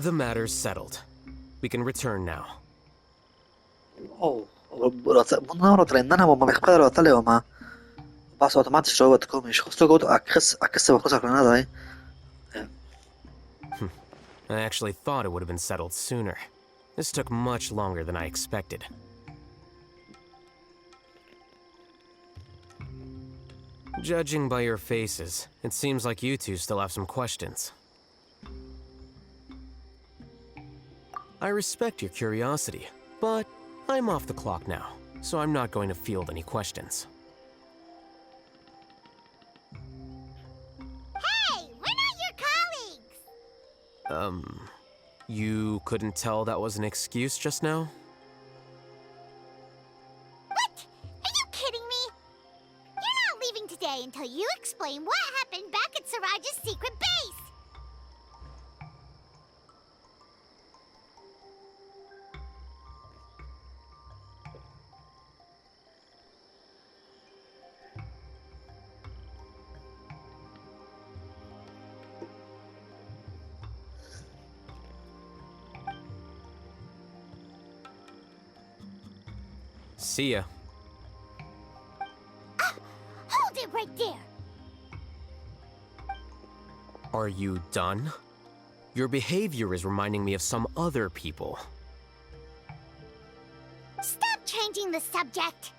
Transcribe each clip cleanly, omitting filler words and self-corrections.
The matter's settled. We can return now. Oh, bundan rotlendana bomba me squadra rotleo ma passo automatisch robot komisch. Sto gut a cosa granada, eh. I actually thought it would have been settled sooner. This took much longer than I expected. Judging by your faces, it seems like you two still have some questions. I respect your curiosity, but I'm off the clock now, so I'm not going to field any questions. Hey, we're not your colleagues! You couldn't tell that was an excuse just now? What? Are you kidding me? You're not leaving today until you explain what happened back at Siraj's secret base! See ya. Hold it right there! Are you done? Your behavior is reminding me of some other people. Stop changing the subject!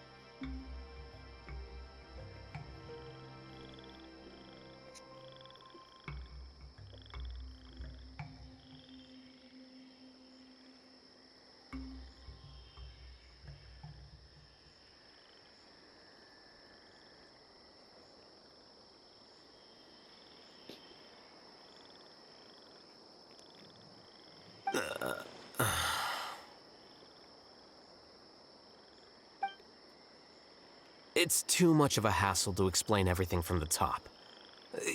It's too much of a hassle to explain everything from the top.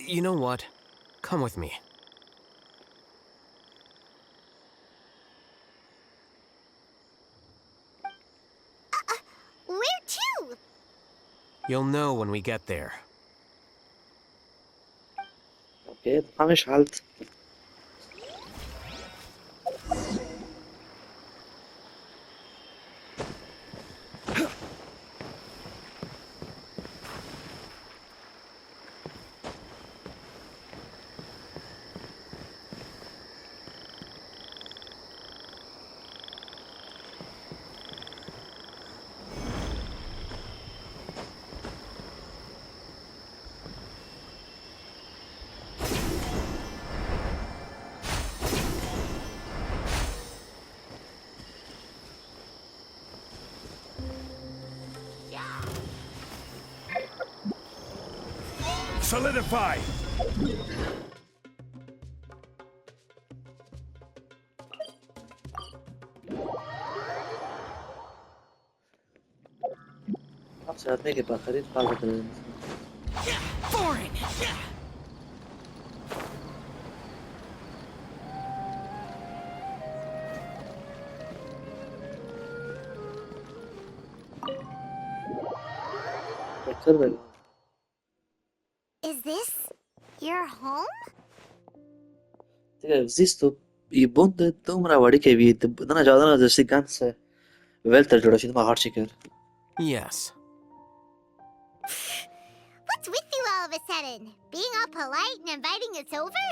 You know what? Come with me. Where to? You'll know when we get there. Okay, مش halt. Solidify! Absent make it خريط قلبة Foreign! Is this your home? Există e bun de tămra vădi că e dana jadana de siganță velter joda și duma harchiker. Yes. What's with you all of a sudden? Being all polite and inviting us over?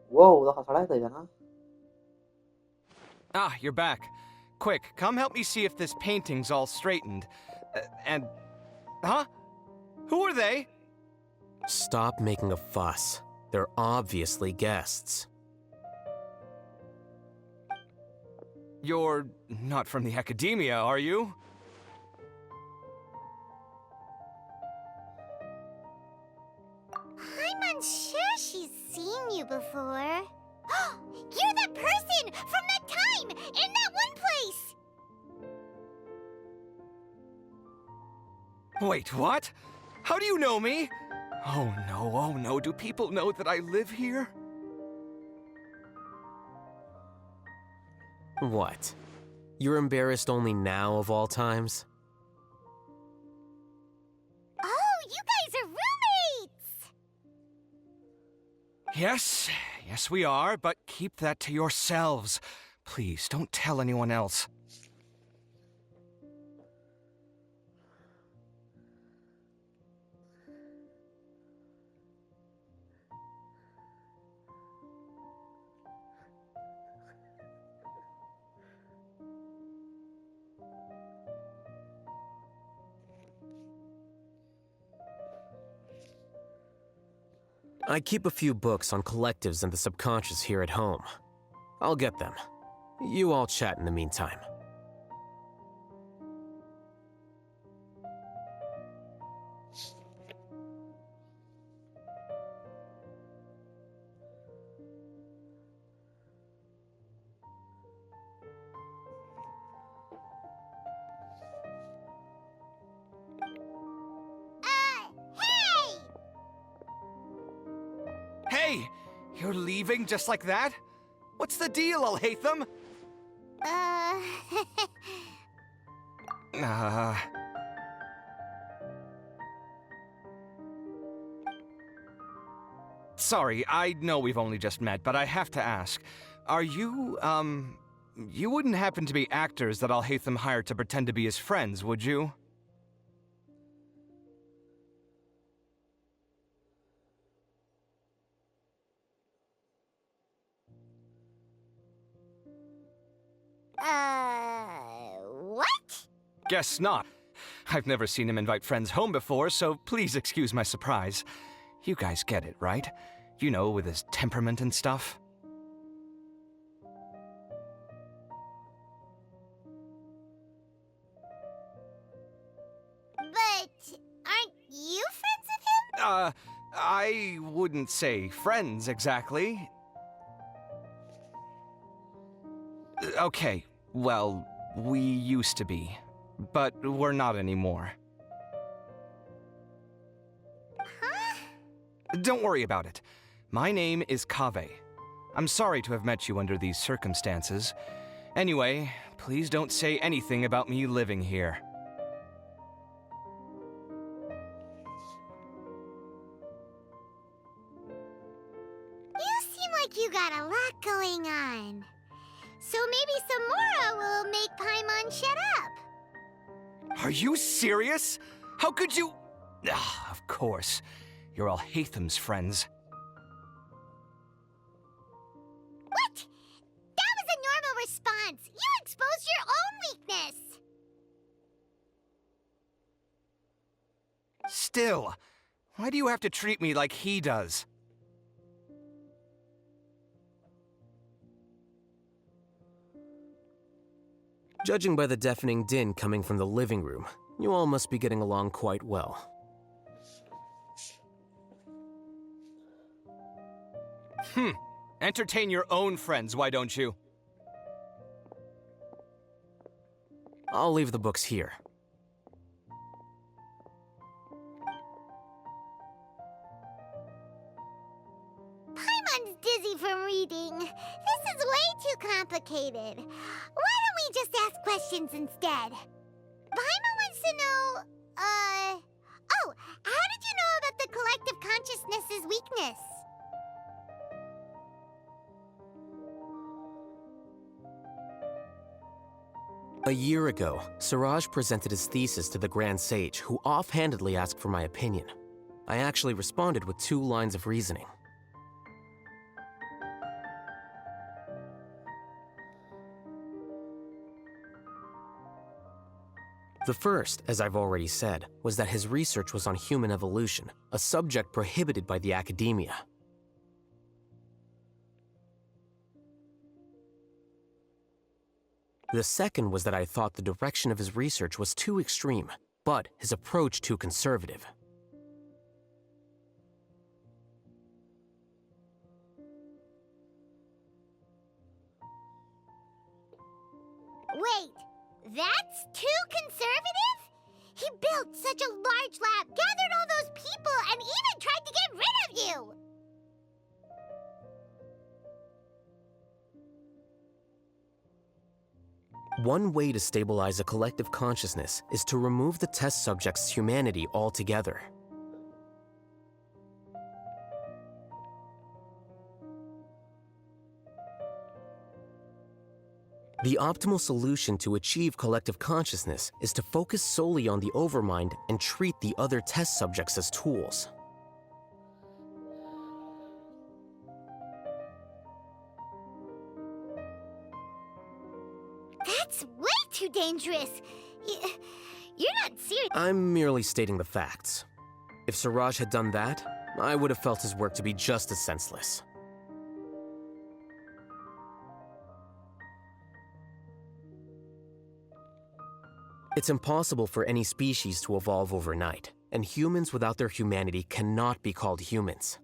Wow, ده خلاص ده جنا. Ah, you're back. Quick, come help me see if this painting's all straightened. And... Huh? Who are they? Stop making a fuss. They're obviously guests. You're not from the academia, are you? I'm unsure she's seen you before. You're that person from that time in that one place! Wait, what? How do you know me? Oh no, do people know that I live here? What? You're embarrassed only now of all times? Oh, you guys are roommates! Yes, we are, but keep that to yourselves. Please, don't tell anyone else. I keep a few books on collectives and the subconscious here at home. I'll get them. You all chat in the meantime. Hey! Hey! You're leaving just like that? What's the deal, Alhaitham? Uh... Sorry, I know we've only just met, but I have to ask. Are you, you wouldn't happen to be actors that Alhaitham hired to pretend to be his friends, would you? What? Guess not. I've never seen him invite friends home before, so please excuse my surprise. You guys get it, right? You know, with his temperament and stuff. But aren't you friends with him? I wouldn't say friends exactly. Okay, well, we used to be, but we're not anymore. Huh? Don't worry about it. My name is Kaveh. I'm sorry to have met you under these circumstances. Anyway, please don't say anything about me living here. You seem like you got a lot going on. So maybe Samora will make Paimon shut up. Are you serious? How could you... Ah, of course. You're Alhaitham's friends. What? That was a normal response. You exposed your own weakness. Still, why do you have to treat me like he does? Judging by the deafening din coming from the living room, you all must be getting along quite well. Entertain your own friends, why don't you? I'll leave the books here. Paimon's dizzy from reading. This is way too complicated. Why don't we just ask questions instead? Paimon wants to know, oh, how did you know about the collective consciousness's weakness? A year ago, Siraj presented his thesis to the Grand Sage, who offhandedly asked for my opinion. I actually responded with 2 lines of reasoning. The first, as I've already said, was that his research was on human evolution, a subject prohibited by the academia. The second was that I thought the direction of his research was too extreme, but his approach too conservative. Wait, that's too conservative? He built such a large lab, gathered all those people, and even tried to get rid of you! One way to stabilize a collective consciousness is to remove the test subject's humanity altogether. The optimal solution to achieve collective consciousness is to focus solely on the overmind and treat the other test subjects as tools. That's way too dangerous. You're not serious. I'm merely stating the facts. If Siraj had done that, I would have felt his work to be just as senseless. It's impossible for any species to evolve overnight, and humans without their humanity cannot be called humans.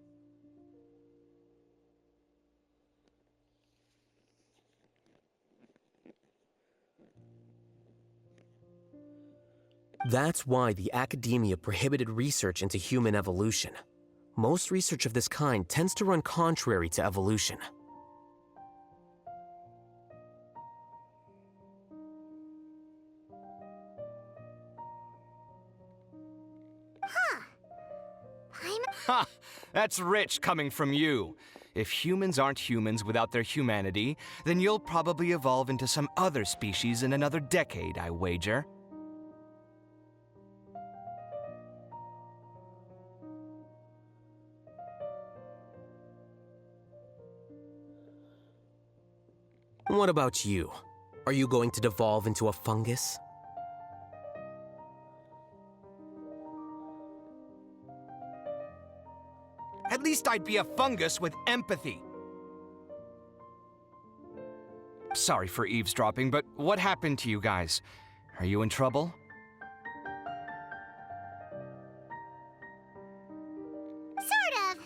That's why the academia prohibited research into human evolution. Most research of this kind tends to run contrary to evolution. Ha! That's rich coming from you. If humans aren't humans without their humanity, then you'll probably evolve into some other species in another decade, I wager. What about you? Are you going to devolve into a fungus? At least I'd be a fungus with empathy. Sorry for eavesdropping, but what happened to you guys? Are you in trouble? Sort of.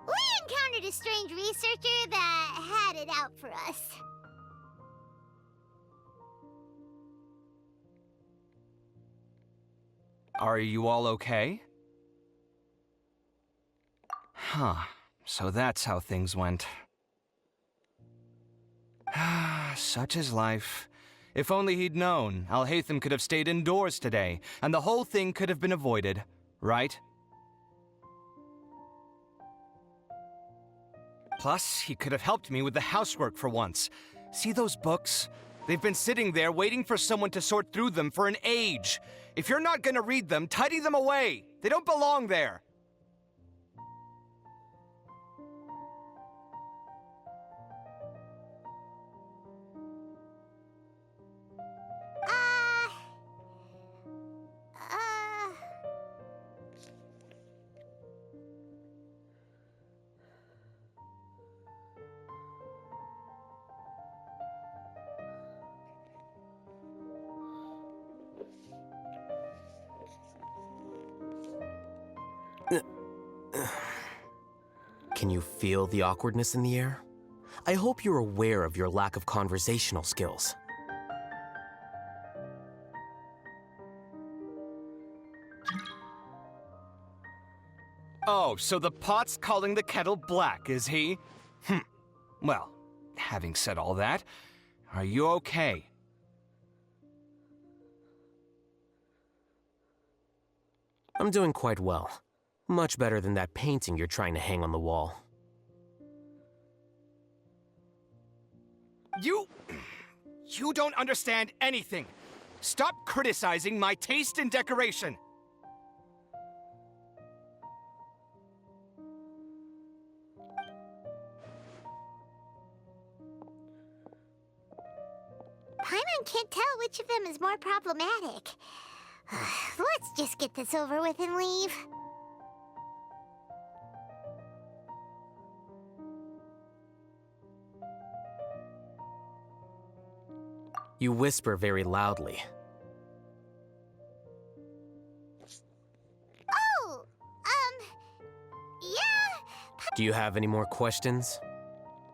We encountered a strange researcher that had it out for us. Are you all okay? Huh. So that's how things went. Such is life. If only he'd known, Alhaitham could have stayed indoors today, and the whole thing could have been avoided, right? Plus, he could have helped me with the housework for once. See those books? They've been sitting there waiting for someone to sort through them for an age. If you're not gonna read them, tidy them away. They don't belong there. Can you feel the awkwardness in the air? I hope you're aware of your lack of conversational skills. Oh, so the pot's calling the kettle black, is he? Well, having said all that, are you okay? I'm doing quite well. Much better than that painting you're trying to hang on the wall. You don't understand anything. Stop criticizing my taste in decoration. Paimon can't tell which of them is more problematic. Let's just get this over with and leave. You whisper very loudly. Oh, yeah. Do you have any more questions?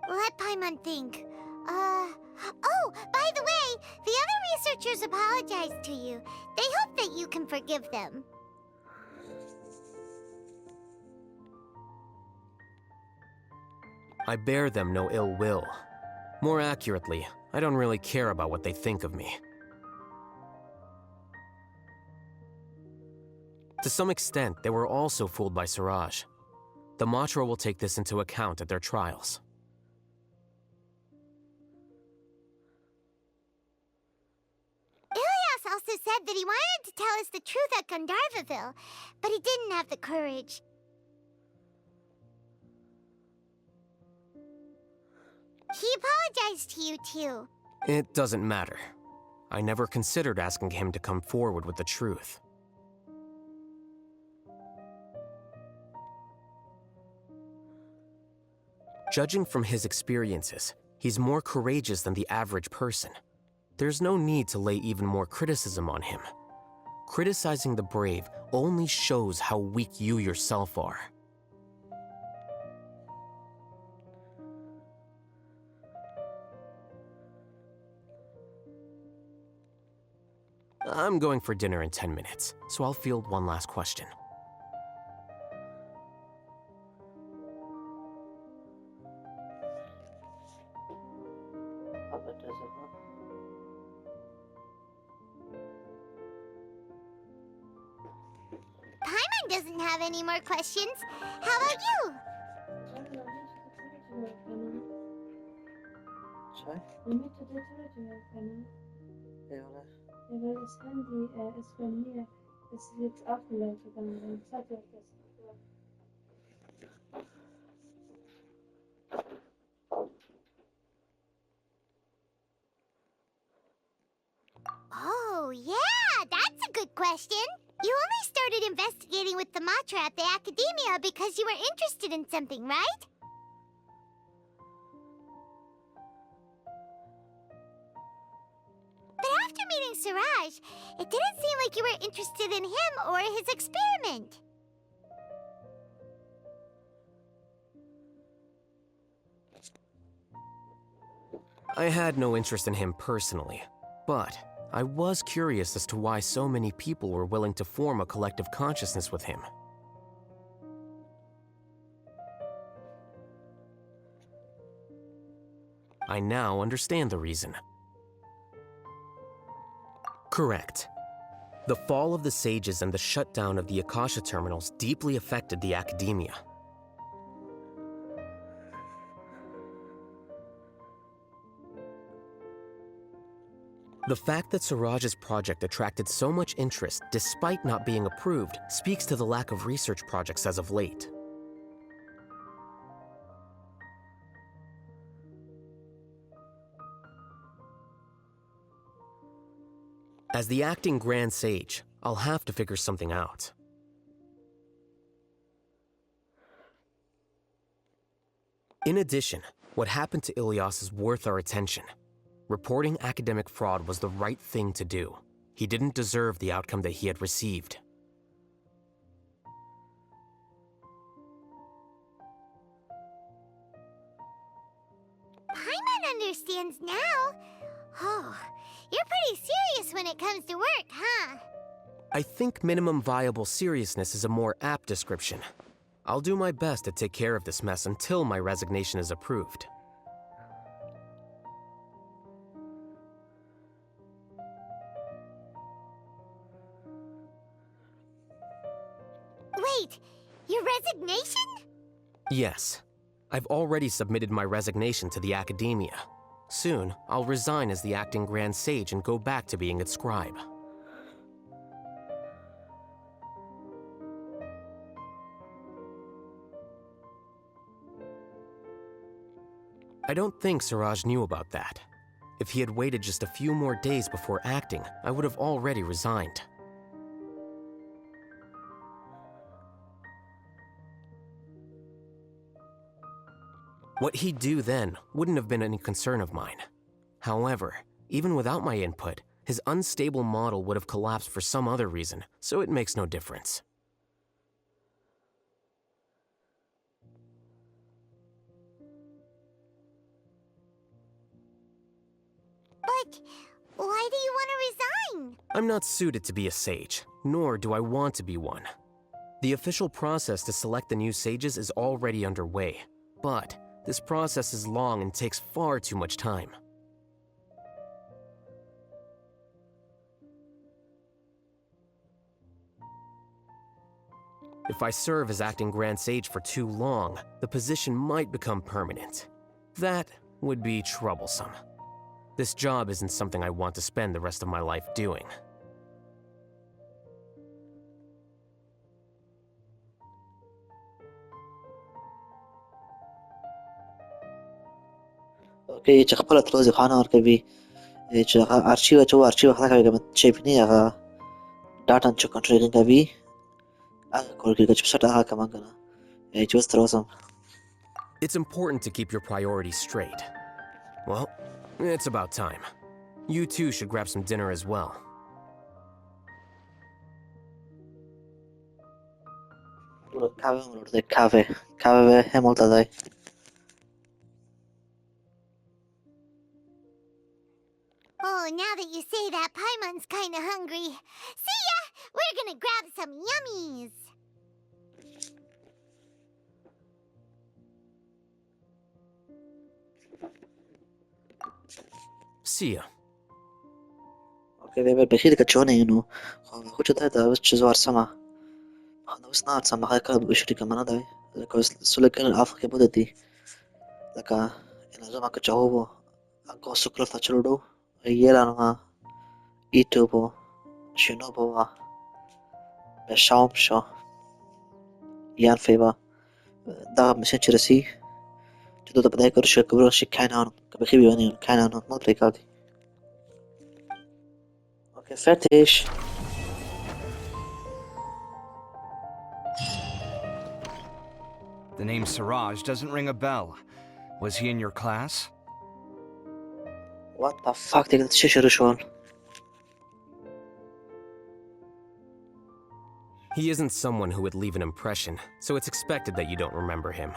Let Paimon think. Oh, by the way, the other researchers apologized to you. They hope that you can forgive them. I bear them no ill will. More accurately, I don't really care about what they think of me. To some extent, they were also fooled by Siraj. The Matra will take this into account at their trials. said that he wanted to tell us the truth at Gandharvaville, but he didn't have the courage. He apologized to you, too. It doesn't matter. I never considered asking him to come forward with the truth. Judging from his experiences, he's more courageous than the average person. There's no need to lay even more criticism on him. Criticizing the brave only shows how weak you yourself are. I'm going for dinner in 10 minutes, so I'll field one last question. Paimon doesn't have any more questions. How about you? Çay? Eyvallah. Ja, weil das Handy ist bei mir, das ist jetzt aufgeladen, dann zeigt euch das. Oh, yeah, that's a good question. You only started investigating with the Matra at the Academia because you were interested in something, right? But after meeting Siraj, it didn't seem like you were interested in him or his experiment. I had no interest in him personally, but I was curious as to why so many people were willing to form a collective consciousness with him. I now understand the reason. Correct. The fall of the sages and the shutdown of the Akasha terminals deeply affected the academia. The fact that Siraj's project attracted so much interest despite not being approved speaks to the lack of research projects as of late. As the acting Grand Sage, I'll have to figure something out. In addition, what happened to Ilyas is worth our attention. Reporting academic fraud was the right thing to do. He didn't deserve the outcome that he had received. Paimon understands now. Oh, you're pretty serious when it comes to work, huh? I think minimum viable seriousness is a more apt description. I'll do my best to take care of this mess until my resignation is approved. Wait, your resignation? Yes. I've already submitted my resignation to the academia. Soon, I'll resign as the acting Grand Sage and go back to being its scribe. I don't think Siraj knew about that. If he had waited just a few more days before acting, I would have already resigned. What he'd do then wouldn't have been any concern of mine. However, even without my input, his unstable model would have collapsed for some other reason, so it makes no difference. But why do you want to resign? I'm not suited to be a sage, nor do I want to be one. The official process to select the new sages is already underway, but this process is long and takes far too much time. If I serve as acting Grand Sage for too long, the position might become permanent. That would be troublesome. This job isn't something I want to spend the rest of my life doing. اوکې چې خپله تلوزي خانه ورکوي چې هغه ارشیو چې و ارشیو هغه کوي چې پنی هغه ډاټا چې کنټرول کوي هغه کول کېږي چې څه هغه کوم کنه چې اوس تر اوسه It's important to keep your priorities straight. Well, it's about time. You too should grab some dinner as well. کاوه ورته کاوه هم ولته دی Oh, now that you say that, Paimon's kinda hungry. See ya! We're gonna grab some yummies! See ya. اوکې به بخیر که چونه اینو خو چې دا اوس چې زوار سما اوس نه سما هغه کار به شری کومه نه دی که سله کنه افریقا بده دی لکه انا زما که چاو اگه سکر فچلودو یلانما ایتوبو شنوبو به شام شو یان فیبا دا میشه چې رسی چې دوی په دای کار شي کبر شي کانان که بخیر بیانی کانان ما پریکادی اوکې fertig The name Siraj doesn't ring a bell. Was he in your class? what the fuck دیگه چه شروع شد He isn't someone who would leave an impression, so it's expected that you don't remember him.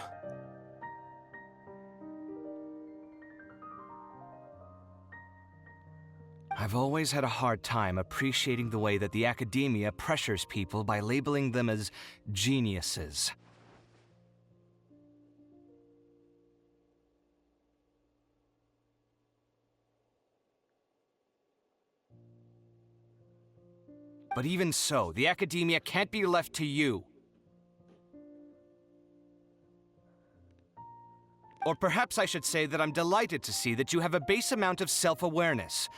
I've always had a hard time appreciating the way that the academia pressures people by labeling them as geniuses. But even so, the academia can't be left to you. Or perhaps I should say that I'm delighted to see that you have a base amount of self-awareness.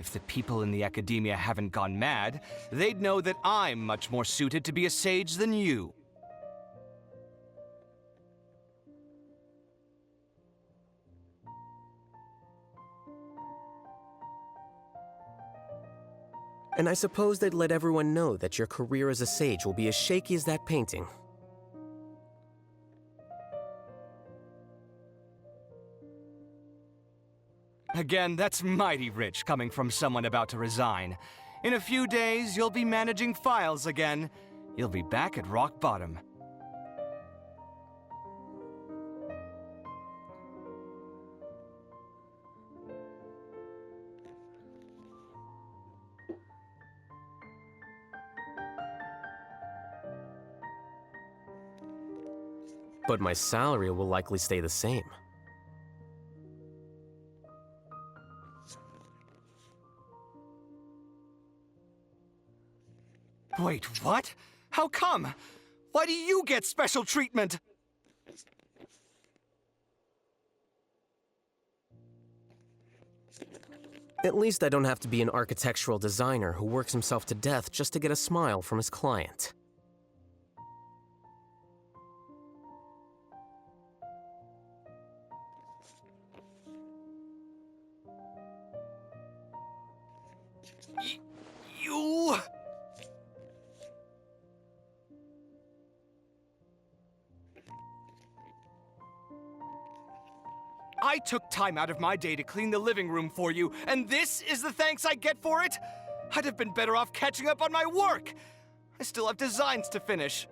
If the people in the academia haven't gone mad, they'd know that I'm much more suited to be a sage than you. And I suppose they'd let everyone know that your career as a sage will be as shaky as that painting. Again, that's mighty rich coming from someone about to resign. In a few days, you'll be managing files again. You'll be back at rock bottom. But my salary will likely stay the same. Wait, what? How come? Why do you get special treatment? At least I don't have to be an architectural designer who works himself to death just to get a smile from his client. You... I took time out of my day to clean the living room for you, and this is the thanks I get for it? I'd have been better off catching up on my work. I still have designs to finish.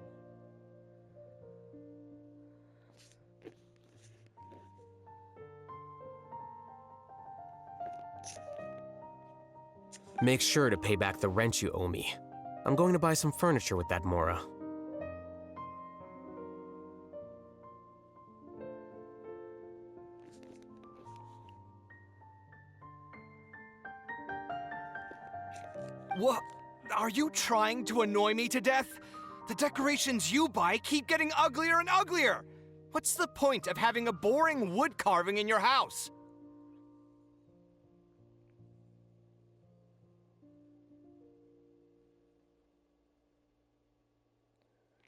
Make sure to pay back the rent you owe me. I'm going to buy some furniture with that Mora. What? Are you trying to annoy me to death? The decorations you buy keep getting uglier and uglier. What's the point of having a boring wood carving in your house?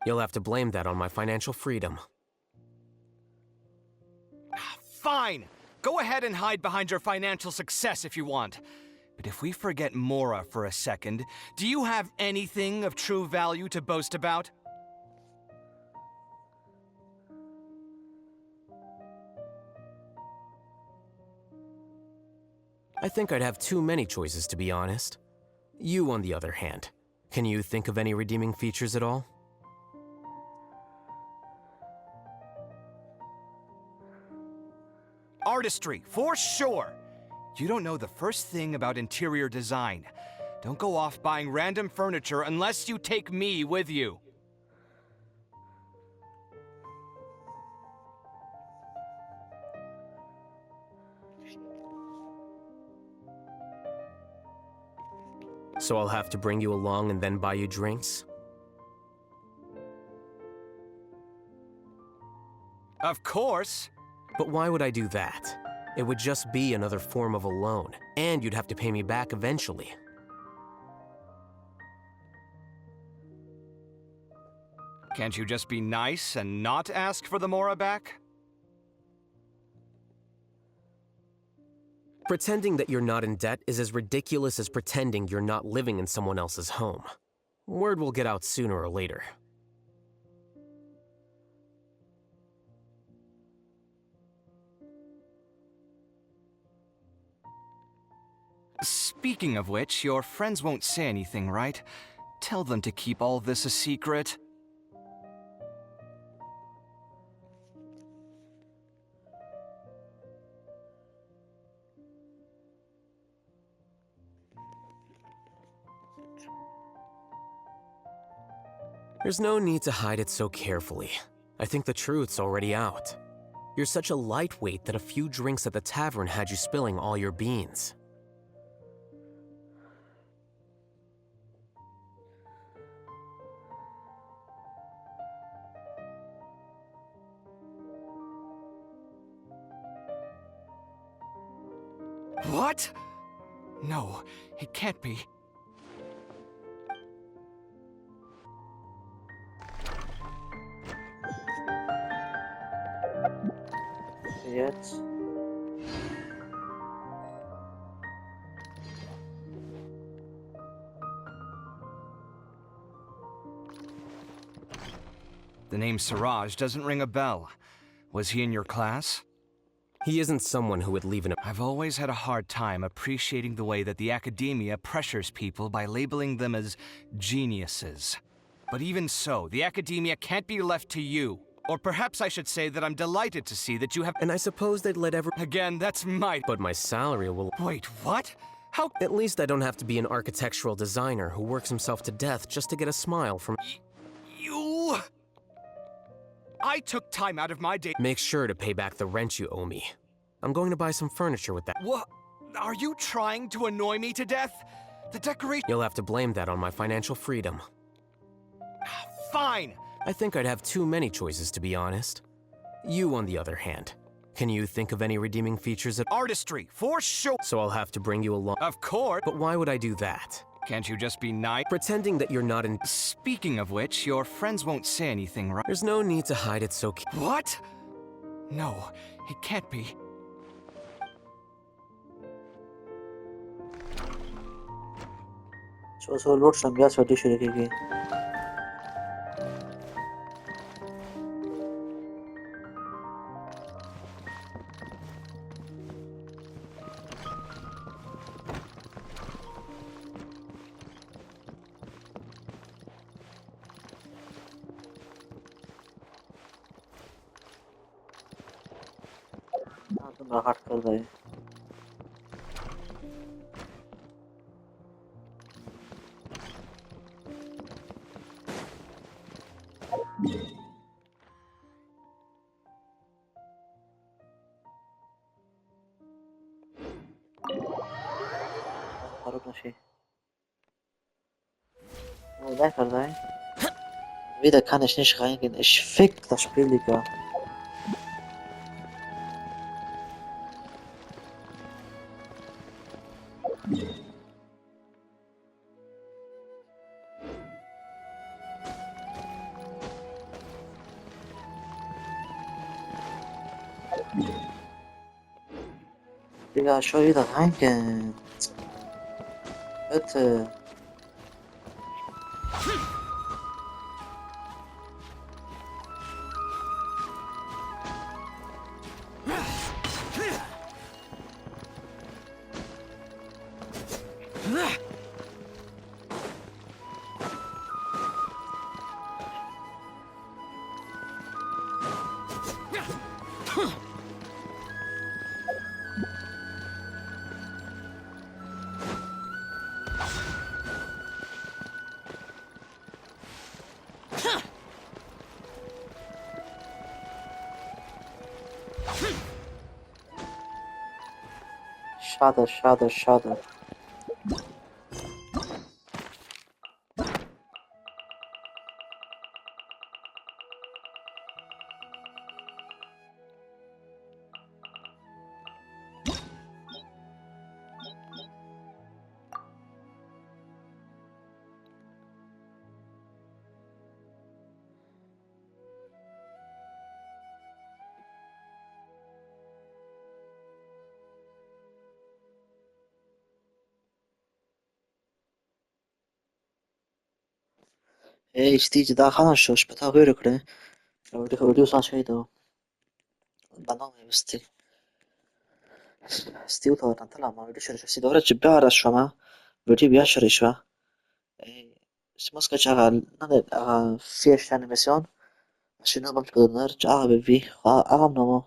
You'll have to blame that on my financial freedom. Fine. Go ahead and hide behind your financial success if you want. But if we forget Mora for a second, do you have anything of true value to boast about? I think I'd have too many choices, to be honest. You, on the other hand, can you think of any redeeming features at all? Artistry, for sure! You don't know the first thing about interior design. Don't go off buying random furniture unless you take me with you. So I'll have to bring you along and then buy you drinks? Of course! But why would I do that? It would just be another form of a loan, and you'd have to pay me back eventually. Can't you just be nice and not ask for the Mora back? Pretending that you're not in debt is as ridiculous as pretending you're not living in someone else's home. Word will get out sooner or later. Speaking of which, your friends won't say anything, right? Tell them to keep all this a secret. There's no need to hide it so carefully. I think the truth's already out. You're such a lightweight that a few drinks at the tavern had you spilling all your beans. What? No, it can't be. Yet. The name Siraj doesn't ring a bell. Was he in your class? He isn't someone who would leave an... I've always had a hard time appreciating the way that the academia pressures people by labeling them as geniuses. But even so, the academia can't be left to you. Or perhaps I should say that I'm delighted to see that you have... And I suppose they'd let Again, that's my... But my salary will... Wait, what? How... At least I don't have to be an architectural designer who works himself to death just to get a smile from... You... I took time out of my day... Make sure to pay back the rent you owe me. I'm going to buy some furniture with that. What? Are you trying to annoy me to death? The decoration... You'll have to blame that on my financial freedom. Fine! I think I'd have too many choices, to be honest. You, on the other hand, can you think of any redeeming features at... Artistry, for sure! So I'll have to bring you along... Of course! But why would I do that? Can't you just be nice? Pretending that you're not in... Speaking of which, your friends won't say anything, right? There's no need to hide it so... What? No, it can't be. So load some gas for tissue again. तुम हट कर दे خرب نشي ذاك ذاك wieder kann ich nicht reingehen. Ich fick das Spiel, Digga. Digga, schau wieder reingehen. Bitte. Schade, schade, schade. Ey, Steve, da gaan we zo. Spetaal weer kre. We gaan zo doen. Dan dan we Steve تو طلع ما بديش شو دورة جبارة شو ما بدي بيشري شو اسمه شغال نادي فيش انيميشن عشان نضمن بدنا نرجع بفي أهم نمو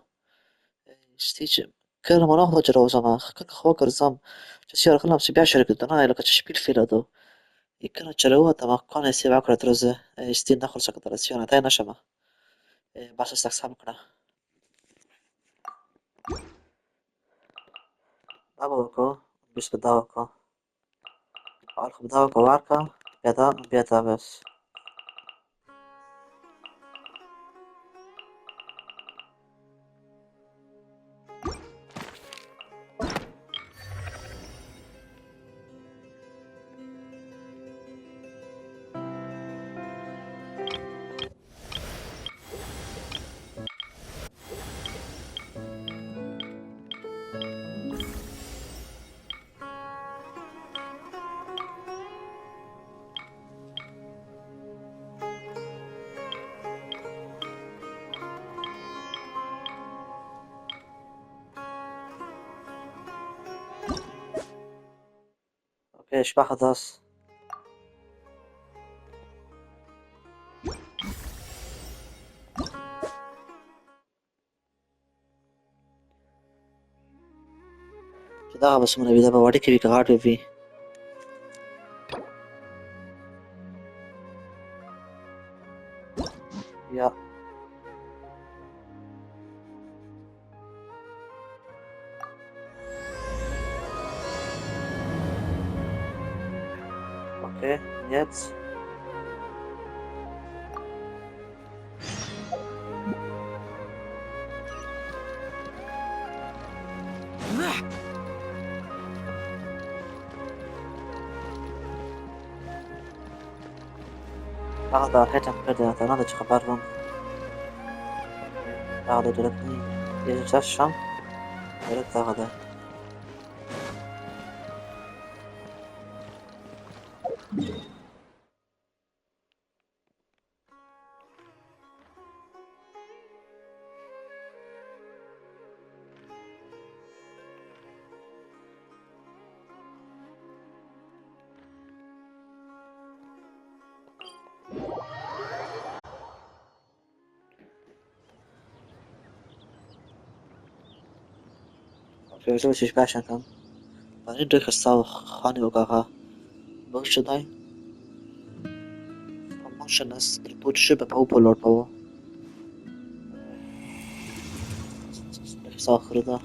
ستيج كل ما ناخذ جرو زمان كل خواكر زم تسير خلنا بس بيشري كده أنا لك تشبيل في لادو يمكن جرو تما كان يسيب عكرة ترزة ستيل ناخذ سكتة رسيونا تاينا شما بس استقسام كنا أبوكو بس بداوكو عارف بداوكو واركا بيتا بيتا بس اوكي ايش باخذ هاس كده بس من بيدا بوريك كيف قاعد في يا اوكي jetzt هذا الحيتم كده انا ده خبرهم هذا دلتني يجي الشام دلت هذا اوكي شو ايش باشا كان بعدين دوك الصاو خاني وقاها بوش داي مش الناس تربوت شبه او بولور باو صاخر ده